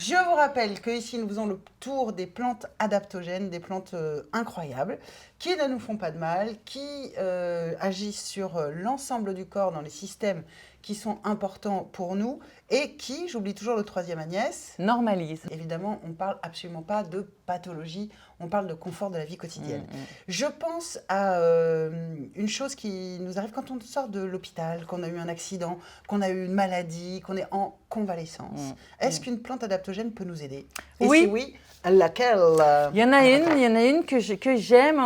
Je vous rappelle qu'ici, nous faisons le tour des plantes adaptogènes, des plantes incroyables, qui ne nous font pas de mal, qui agissent sur l'ensemble du corps dans les systèmes qui sont importants pour nous et qui, j'oublie toujours le troisième Agnès, normalise. Évidemment, on ne parle absolument pas de pathologie, on parle de confort de la vie quotidienne. Je pense à une chose qui nous arrive quand on sort de l'hôpital, qu'on a eu un accident, qu'on a eu une maladie, qu'on est en convalescence. Est-ce qu'une plante adaptogène peut nous aider? Et oui. Si oui, laquelle? Il y en a une que j'aime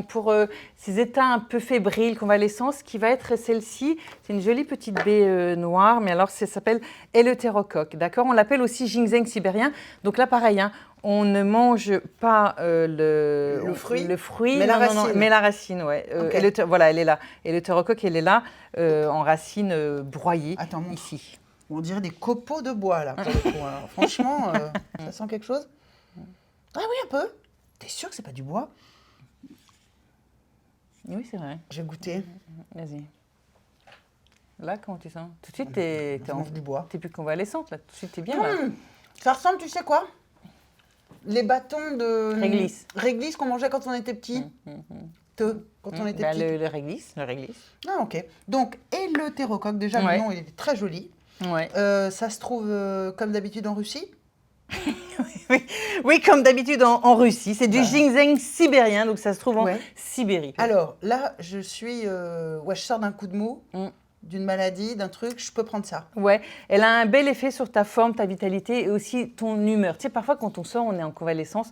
pour ces états un peu fébriles, convalescence, qui va être celle-ci. C'est une jolie petite baie noire, mais alors ça s'appelle Eleutherocoque, d'accord? On l'appelle aussi ginseng sibérien. Donc là, pareil, hein, on ne mange pas le fruit, mais la racine. Mais la racine, ouais. Okay. Voilà, elle est là. Eleutherocoque, elle est là, en racine broyée. Attends, ici. On dirait des copeaux de bois, là. Pour le coup. Alors, franchement, ça sent quelque chose? Ah oui, un peu. T'es sûr que c'est pas du bois? Oui, c'est vrai. J'ai goûté. Vas-y. Là, comment tu sens? Tout de suite, t'es du bois. T'es plus convalescente, là. Tout de suite, t'es bien, là. Ça ressemble, tu sais quoi? Les bâtons de réglisse qu'on mangeait quand on était petit. Quand on était petit. Le réglisse. Ah, ok. Donc, Eleutherocoque, déjà, le nom, il est très joli. Ouais. Ça se trouve, comme d'habitude, en Russie? Oui, comme d'habitude en Russie. C'est du ginseng sibérien, donc ça se trouve en Sibérie. Alors là, je sors d'un coup de mou, d'une maladie, d'un truc, je peux prendre ça. Ouais, elle a un bel effet sur ta forme, ta vitalité et aussi ton humeur. Tu sais, parfois quand on sort, on est en convalescence,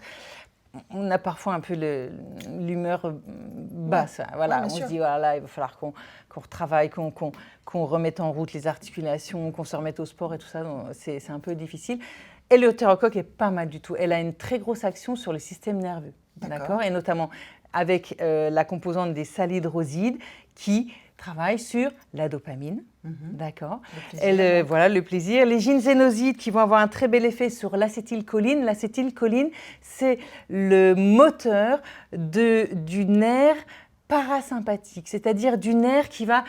on a parfois un peu l'humeur basse. Voilà, on se dit, voilà, il va falloir qu'on retravaille, qu'on remette en route les articulations, qu'on se remette au sport et tout ça. C'est un peu difficile. Eleutherocoque est pas mal du tout. Elle a une très grosse action sur le système nerveux, d'accord? Et notamment avec la composante des salidrosides qui travaille sur la dopamine, d'accord? Voilà, le plaisir. Les ginsénosides qui vont avoir un très bel effet sur l'acétylcholine. L'acétylcholine, c'est le moteur du nerf parasympathique, c'est-à-dire du nerf qui va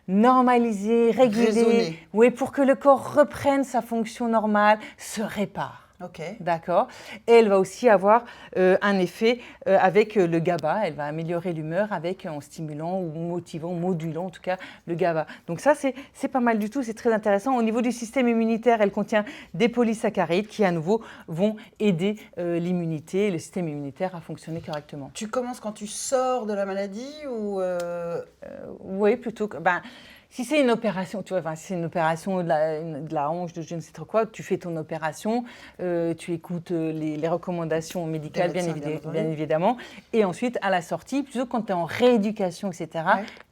normaliser, réguler, pour que le corps reprenne sa fonction normale, se répare. D'accord. Et elle va aussi avoir un effet avec le GABA. Elle va améliorer l'humeur en stimulant ou modulant en tout cas le GABA. Donc ça, c'est pas mal du tout, c'est très intéressant. Au niveau du système immunitaire, elle contient des polysaccharides qui à nouveau vont aider l'immunité, le système immunitaire à fonctionner correctement. Tu commences quand tu sors de la maladie ou oui, plutôt que... Si c'est une opération, tu vois, si c'est une opération de la hanche, de je ne sais trop quoi, tu fais ton opération, tu écoutes les recommandations médicales, bien évidemment. Et ensuite, à la sortie, plutôt quand tu es en rééducation, etc.,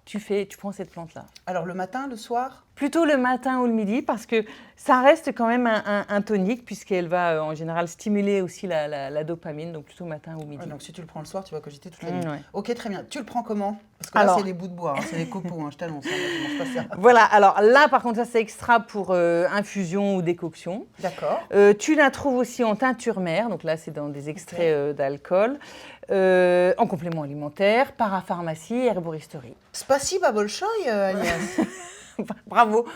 tu prends cette plante-là. Alors le matin, le soir? Plutôt le matin ou le midi, parce que ça reste quand même un tonique, puisqu'elle va en général stimuler aussi la dopamine, donc plutôt matin ou midi. Donc si tu le prends le soir, tu vas cogiter toute la nuit. Ok, très bien. Tu le prends comment? Parce que là, c'est les bouts de bois, c'est les copeaux, je t'annonce, je mange pas ça. Voilà, alors là, par contre, ça c'est extra pour infusion ou décoction. D'accord. Tu la trouves aussi en teinture mère, donc là c'est dans des extraits d'alcool, en complément alimentaire, parapharmacie, herboristerie. Spasiba bolchoï, Agnès. Bravo.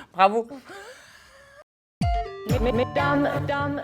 Mesdames,